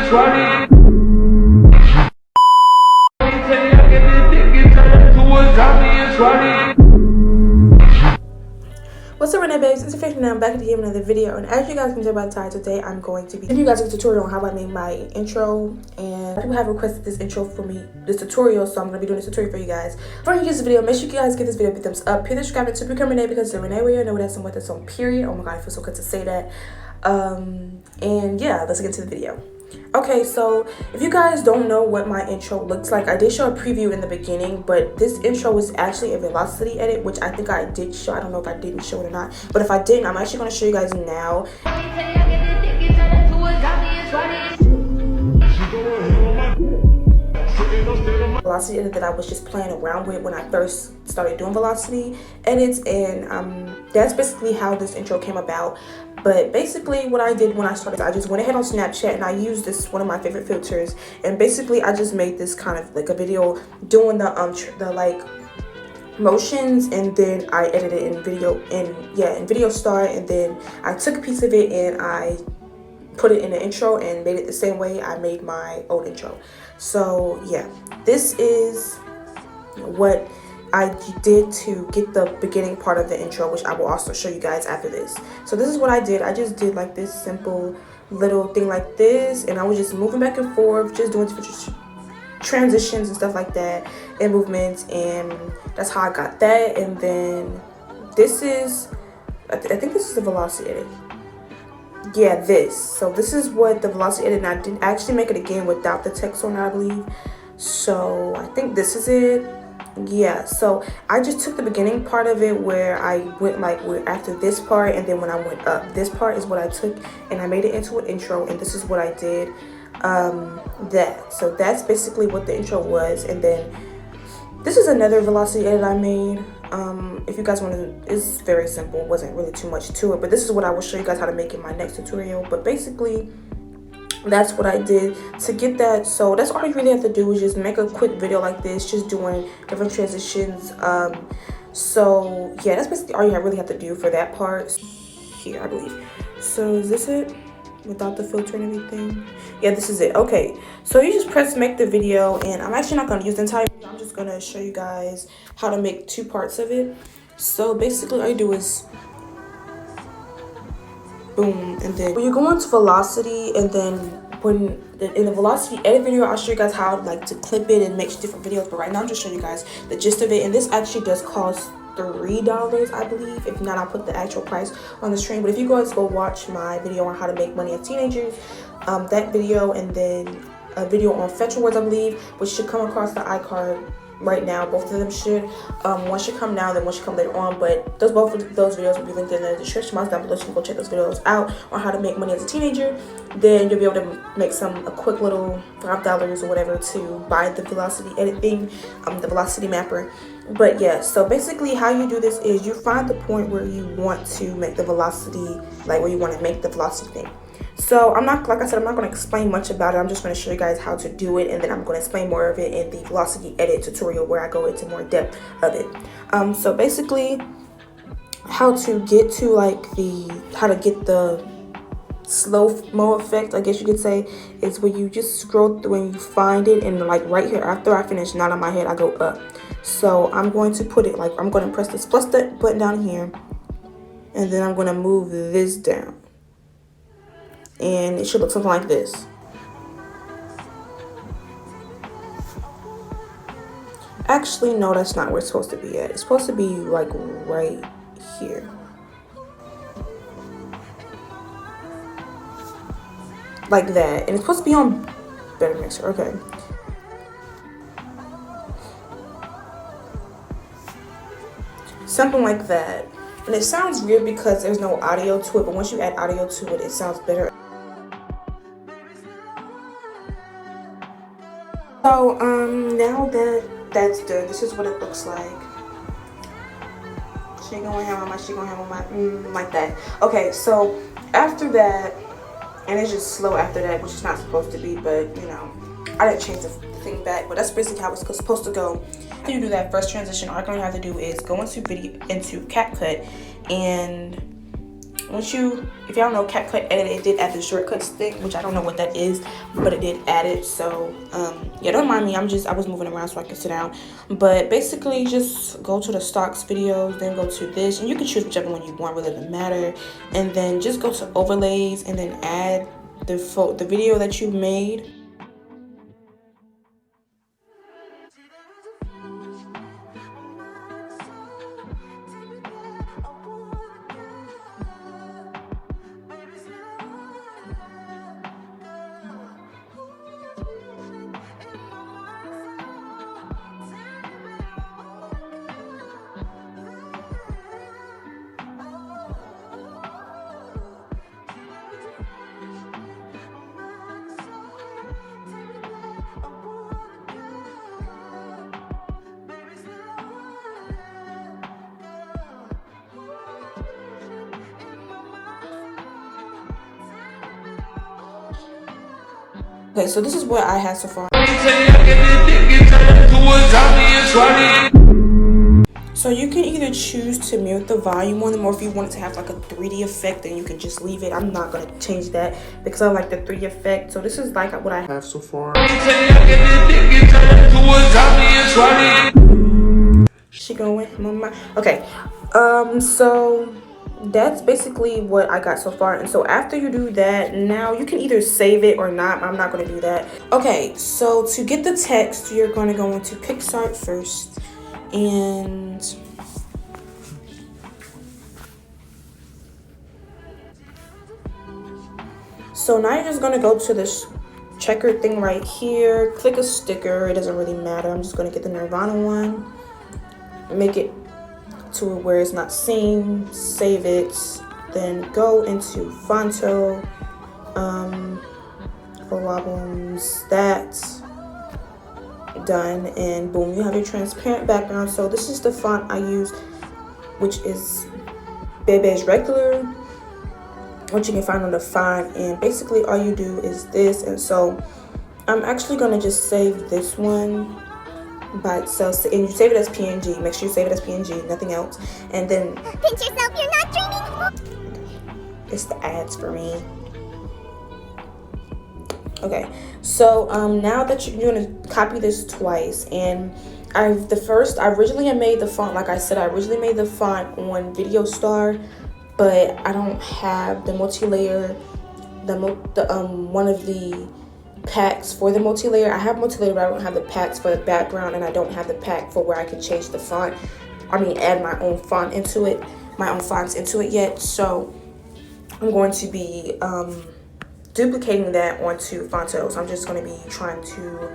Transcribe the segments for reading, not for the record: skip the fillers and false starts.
What's up, Renee babes? It's Renee. I'm back here with another video, and as you guys can tell by the title, today I'm going to be giving you guys a tutorial on how I made my intro. And people have requested this intro for me, this tutorial, so I'm going to be doing this tutorial for you guys. Before you get this video, make sure you guys give this video a big thumbs up. Hit the subscribe to become Renee, because the Renee way you know that's and what that's on period. Oh my god, I feel so good to say that. And yeah, let's get into the video. Okay, so if you guys don't know what my intro looks like, I did show a preview in the beginning, but this intro was actually a velocity edit, which I think I did show. I don't know if I didn't show it or not, but if I didn't, I'm actually going to show you guys now. Velocity edit that I was just playing around with when I first started doing velocity edits, and that's basically how this intro came about. But basically what I did when I started, I just went ahead on Snapchat and I used this, one of my favorite filters, and basically I just made this kind of like a video doing the like motions, and then I edited it in Video Star, and then I took a piece of it and I put it in the intro and made it the same way I made my old intro. So yeah, this is what I did to get the beginning part of the intro, which I will also show you guys after this. So this is what I did. I just did like this simple little thing like this, and I was just moving back and forth, just doing different transitions and stuff like that, and movements, and that's how I got that. And then this is, I think this is the velocity edit. Yeah, this. So this is what the velocity edit, and I did actually make it again without the text on it, I believe. So I think this is it. Yeah, so I just took the beginning part of it where I went like after this part, and then when I went up, this part is what I took and I made it into an intro, and this is what I did. So that's basically what the intro was. And then this is another velocity edit I made. If you guys want to, it's very simple, it wasn't really too much to it, but this is what I will show you guys how to make in my next tutorial. But basically that's what I did to get that. So that's all you really have to do, is just make a quick video like this, just doing different transitions. So yeah, that's basically all you really have to do for that part here, I believe. So is this it without the filter and everything? Yeah, this is it. Okay, so you just press make the video, and I'm actually not going to use the entire video. I'm just going to show you guys how to make two parts of it. So basically all you do is boom, and then when you go into velocity, and then when in the velocity edit video, I'll show you guys how like to clip it and make different videos. But right now I'm just showing you guys the gist of it, and this actually does cost $3, I believe. If not, I'll put the actual price on the screen. But if you guys go watch my video on how to make money as teenagers, that video, and then a video on fetching words, I believe, which should come across the iCard right now. Both of them should. One should come now, then one should come later on, but both of those videos will be linked in the description box down below, so you can go check those videos out on how to make money as a teenager. Then you'll be able to make a quick little $5 or whatever to buy the velocity edit thing, the velocity mapper. But yeah, so basically how you do this is you find the point where you want to make the velocity, like where you want to make the velocity thing. So I'm not, like I said, I'm not going to explain much about it. I'm just going to show you guys how to do it, and then I'm going to explain more of it in the velocity edit tutorial where I go into more depth of it. So basically how to get to like how to get the slow-mo effect, I guess you could say, is when you just scroll through and you find it, and like right here after I finish not on my head, I go up. So I'm going to put it like, I'm going to press this plus button down here, and then I'm going to move this down, and it should look something like this. Actually, no, that's not where it's supposed to be at. It's supposed to be like right here, like that, and it's supposed to be on Better Mixer. Okay, something like that. And it sounds weird because there's no audio to it, but once you add audio to it, it sounds better. So now that that's done, this is what it looks like. She gonna have on my like that. Okay, so after that, and it's just slow after that, which is not supposed to be, but you know, I didn't change the thing back, but that's basically how it's supposed to go. After you do that first transition, all you're gonna have to do is go into CapCut and once you, if y'all know CapCut Edit, it did add the shortcuts thing, which I don't know what that is, but it did add it. So yeah, don't mind me, I was moving around so I could sit down. But basically just go to the stocks videos, then go to this, and you can choose whichever one you want, really doesn't matter. And then just go to overlays and then add the video that you made. Okay, so this is what I had so far. So you can either choose to mute the volume on them, or if you want it to have like a 3D effect, then you can just leave it. I'm not gonna change that because I like the 3D effect. So this is like what I have so far. She going, mama. Okay, so that's basically what I got so far. And so after you do that, now you can either save it or not. I'm not going to do that. Okay, so to get the text, you're going to go into PicsArt first, and so now you're just going to go to this checkered thing right here, click a sticker. It doesn't really matter. I'm just going to get the Nirvana one, make it to where it's not seen, save it, then go into Fonto, problems, that, done, and boom, you have your transparent background. So this is the font I use, which is 𝗵𝗵𝘁 regular, which you can find on the font. And basically all you do is this. And so I'm actually going to just save this one by itself, and you save it as PNG. Make sure you save it as PNG, nothing else. And then pinch yourself, you're not dreaming. It's the ads for me. Okay, so now that you're gonna copy this twice, and I originally had made the font, like I said, I originally made the font on Video Star, but I don't have the multi-layer, one of the packs for the multi-layer. I have multi-layer, but I don't have the packs for the background, and I don't have the pack for where I can change the font. I mean, add my own font into it, my own fonts into it yet. So I'm going to be duplicating that onto Fonto. So I'm just going to be trying to,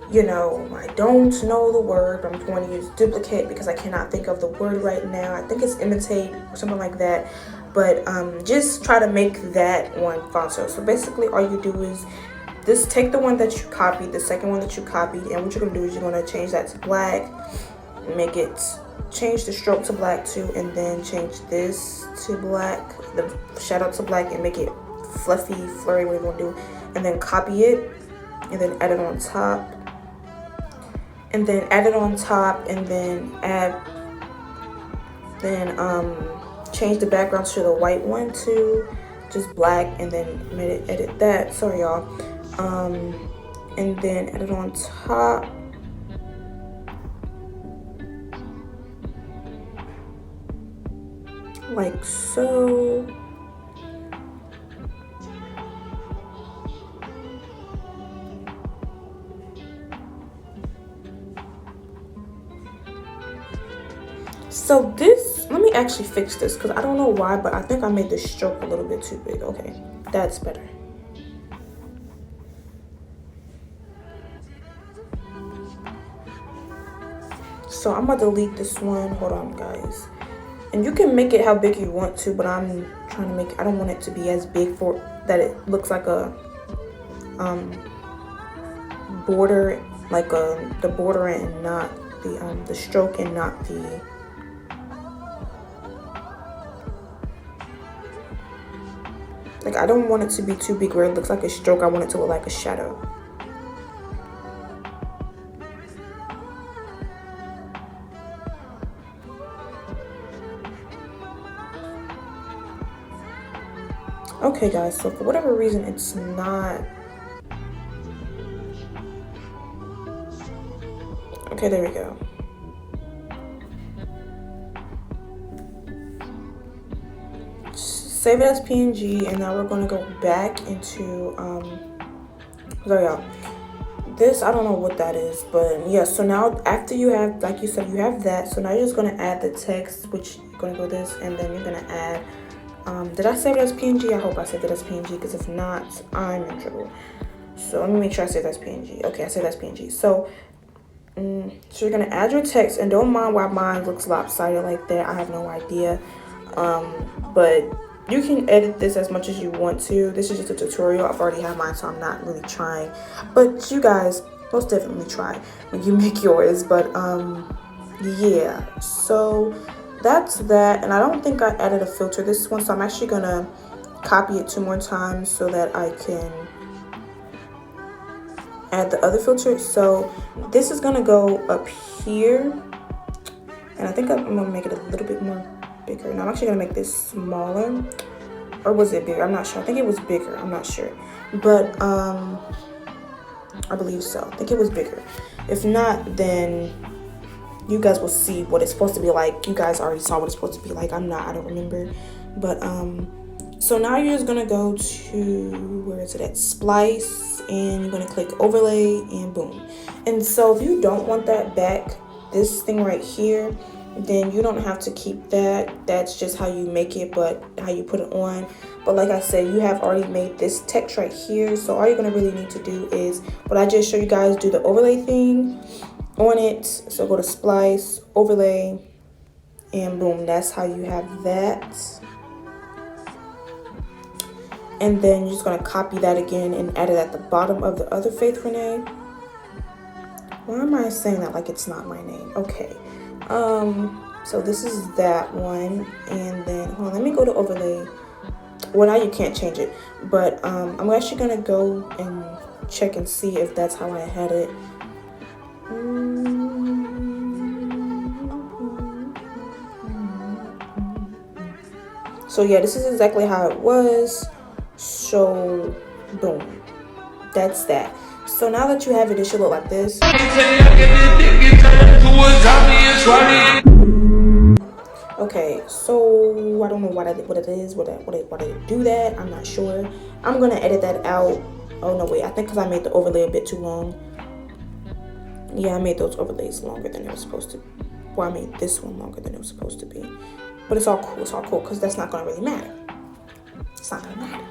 you know, I don't know the word, but I'm going to use duplicate because I cannot think of the word right now. I think it's imitate or something like that. But just try to make that on Fonto. So basically all you do is take the one that you copied, the second one that you copied, and what you're going to do is you're going to change that to black, change the stroke to black too, and then change this to black, the shadow to black, and make it fluffy, flurry, what you want to do, and then copy it, and then add it on top, and then change the background to the white one too, just black, and then edit that, sorry y'all. And then add it on top, like so. So this, let me actually fix this because I don't know why, but I think I made the stroke a little bit too big. Okay, that's better. So I'm gonna delete this one. Hold on, guys. And you can make it how big you want to, but I'm trying to make, I don't want it to be as big for that it looks like a border, like the border and not the stroke and not the like, I don't want it to be too big where it looks like a stroke. I want it to look like a shadow. Okay guys, so for whatever reason it's not. Okay, there we go. Save it as PNG, and now we're going to go back into sorry y'all, this, I don't know what that is, but yeah. So now after you have, like you said, you have that, so now you're just going to add the text, which you're going to go this, and then you're going to add did I save it as PNG? I hope I saved it as PNG, because if not, I'm in trouble. So let me make sure I save it as PNG. Okay, I saved it as PNG. So so you're going to add your text, and don't mind why mine looks lopsided like that. I have no idea, but you can edit this as much as you want to. This is just a tutorial. I've already had mine, so I'm not really trying, but you guys most definitely try when you make yours. But yeah, so that's that. And I don't think I added a filter this one, so I'm actually gonna copy it 2 more times so that I can add the other filter. So this is gonna go up here, and I think I'm gonna make it a little bit more bigger. And I'm actually gonna make this smaller, or was it bigger? I'm not sure. I think it was bigger. I'm not sure, but I believe so. I think it was bigger. If not, then you guys will see what it's supposed to be like. You guys already saw what it's supposed to be like. I don't remember, but so now you're just gonna go to, where is it at, splice, and you're gonna click overlay, and boom. And so if you don't want that back, this thing right here, then you don't have to keep that. That's just how you make it, but how you put it on. But like I said, you have already made this text right here, so all you're gonna really need to do is what I just showed you guys, do the overlay thing on it. So go to splice, overlay, and boom, that's how you have that. And then you're just gonna copy that again and add it at the bottom of the other Faith Renee. Why am I saying that like it's not my name? Okay. So this is that one, and then hold on, let me go to overlay. Well, now you can't change it, but I'm actually gonna go and check and see if that's how I had it. So yeah, this is exactly how it was. So boom, that's that. So now that you have it, it should look like this. Okay, so I don't know what it is, what I do that. I'm not sure. I'm gonna edit that out. Oh no, wait, I think because I made the overlay a bit too long. Yeah, I made those overlays longer than they were supposed to. Well, I made this one longer than it was supposed to be. But it's all cool. It's all cool because that's not gonna really matter. It's not gonna matter.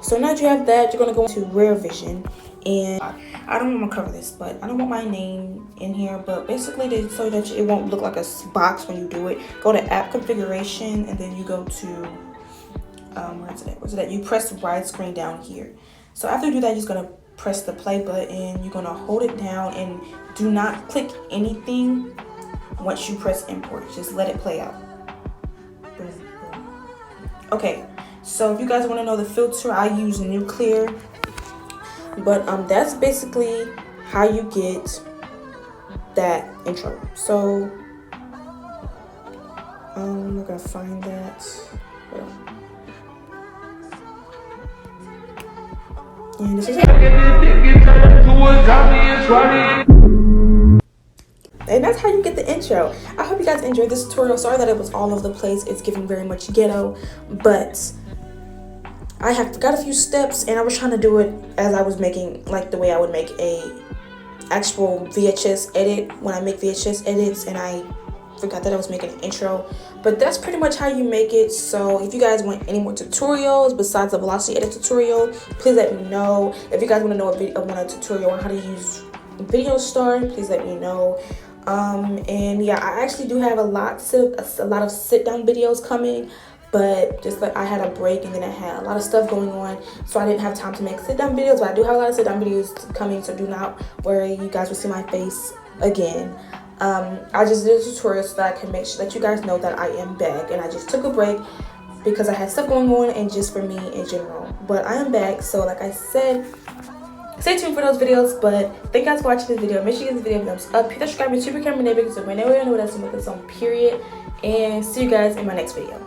So now that you have that, you're gonna go into Rare Vision, and I don't want to cover this, but I don't want my name in here. But basically, so that it won't look like a box when you do it, go to App Configuration, and then you go to where's it at? You press widescreen down here. So after you do that, you're just gonna press the play button. You're gonna hold it down and do not click anything once you press import. Just let it play out. Boom, boom. Okay. So if you guys want to know the filter, I use Nuclear, but that's basically how you get that intro. So we're gonna find that. And this is it. And that's how you get the intro. I hope you guys enjoyed this tutorial. Sorry that it was all over the place. It's giving very much ghetto, but I have got a few steps, and I was trying to do it as I was making, like the way I would make a actual VHS edit when I make VHS edits, and I forgot that I was making an intro. But that's pretty much how you make it. So if you guys want any more tutorials besides the velocity edit tutorial, please let me know. If you guys want to know a tutorial on how to use Video Star, please let me know. And yeah, I actually do have a lot of sit-down videos coming, but just like I had a break, and then I had a lot of stuff going on, so I didn't have time to make sit-down videos. But I do have a lot of sit-down videos coming, so do not worry, you guys will see my face again. I just did a tutorial so that I can make sure that you guys know that I am back, and I just took a break because I had stuff going on and just for me in general. But I am back, so like I said, stay tuned for those videos. But thank you guys for watching this video. Make sure you give this video a thumbs up. Hit the subscribe to 𝗃𝗃𝗃𝗃 because Renee know that's on period. And see you guys in my next video.